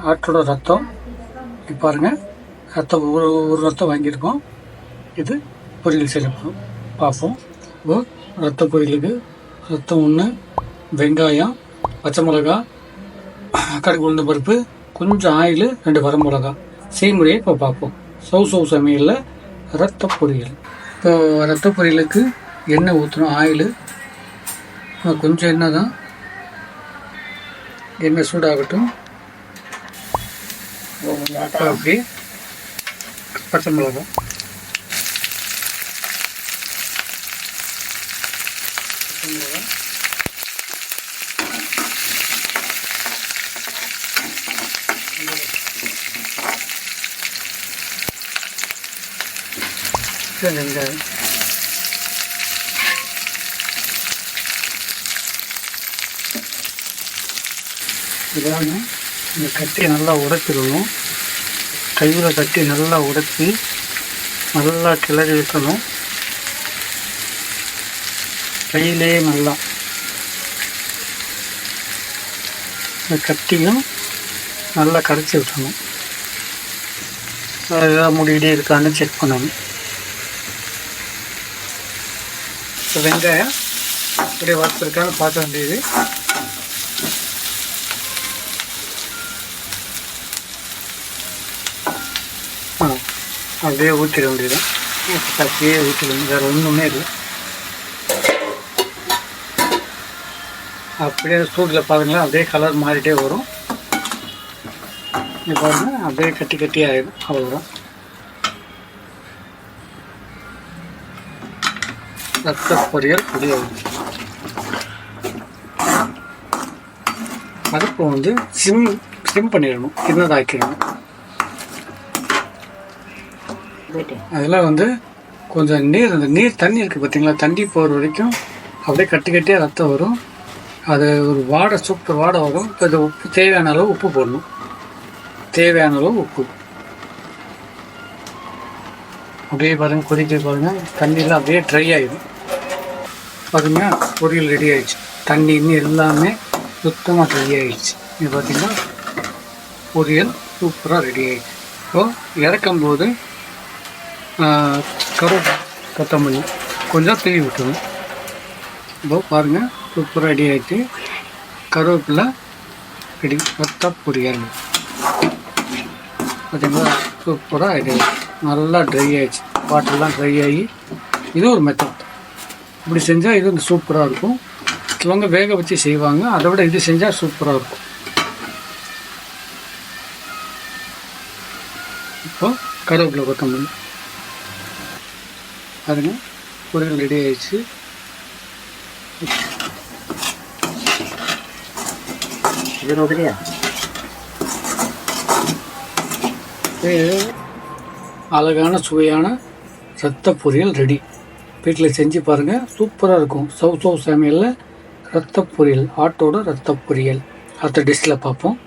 ஆட்டோட ரத்தம் பாருங்கள். ரத்தம் ஒரு ரத்தம் வாங்கியிருக்கோம். இது பொரியல் செய்யணும் பார்ப்போம். இப்போ ரத்த பொரியலுக்கு ரத்தம் 1, வெங்காயம், பச்சை மிளகா, கடுகு உளுந்த பருப்பு, கொஞ்சம் ஆயில், 2 வரமிளகா. செய்முறையை இப்போ பார்ப்போம். சவு சமையலில் ரத்த பொரியல். இப்போ ரத்த பொரியலுக்கு எண்ணெய் ஊற்றணும். ஆயில் கொஞ்சம் எண்ணெய் தான். எண்ணெய் சூடாகட்டும். அப்படி பச்சை மிளகா, வெங்காயம், இதாங்க இந்த கட்டியை நல்லா உடைச்சிடணும். கையில் கட்டி நல்லா உடைச்சி நல்லா கிளறி வைக்கணும். கையிலே நல்லா இந்த கட்டியும் நல்லா கரைச்சி விட்டணும். ஏதாவது முடிகிட்டே இருக்கான்னு செக் பண்ணணும். வெங்காயம் இப்படியே வறுத்துருக்கான்னு பார்க்க வேண்டியது. அப்படியே ஊற்றிட வேண்டியது. அப்படியே ஊற்றிடணும், வேறு ஒன்றுமே இல்லை. அப்படியே சூட்டில் பாருங்களேன், அப்படியே கலர் மாறிட்டே வரும். இது பாருங்கள், அப்படியே கட்டி கட்டி ஆகிடும். அவ்வளோதான். ரத்த பொரியல் ரெடி ஆகிடும். அடுப்பு வந்து சிம் பண்ணிடணும், சின்னதாக்கிடணும். அதில் வந்து கொஞ்சம் நீர், அந்த நீர் தண்ணி இருக்குது பார்த்தீங்களா, தண்ணி போகிற வரைக்கும் அப்படியே கட்டி கட்டியாக ரத்தம் வரும். அது ஒரு வாடை, சூப்பர் வாடை வரும். இப்போ இந்த உப்பு தேவையான அளவு உப்பு போடணும். தேவையான அளவு உப்பு. அப்படியே பாருங்கள், கொதிக்க பாருங்கள், தண்ணியெலாம் அப்படியே ட்ரை ஆகிடும். பாருங்க, பொரியல் ரெடி ஆகிடுச்சு. தண்ணி இன்னும் எல்லாமே சுத்தமாக ட்ரை ஆகிடுச்சு. இது பார்த்திங்கன்னா பொரியல் சூப்பராக ரெடி ஆகிடுச்சு. இப்போது இறக்கும்போது கொத்தமல்லி கொஞ்சம் தூவி விட்டுருணும். இப்போ பாருங்கள், சூப்பராக ரெடி ஆகிட்டு. கருவேப்பிலை ரெடி. ரத்த பொரியல் பார்த்தீங்களா, சூப்பராக ரெடி ஆகிடுச்சு. நல்லா ட்ரை ஆகிடுச்சு. வாட்டர்லாம் ட்ரை ஆகி, இது ஒரு மெத்தட். இப்படி செஞ்சால் இது சூப்பராக இருக்கும். சிலவங்க வேக வச்சு செய்வாங்க, அதை விட இது செஞ்சால் சூப்பராக இருக்கும். இப்போ கருவேப்பிலை கொத்தமல்லி அதுங்க, பொரியல் ரெடி ஆகிடுச்சு. அழகான சுவையான ரத்த பொரியல் ரெடி. வீட்டில் செஞ்சு பாருங்கள், சூப்பராக இருக்கும். சவு சமையலில் ரத்த பொரியல், ஆட்டோட ரத்த பொரியல். அடுத்த டிஷ்ஷில் பார்ப்போம்.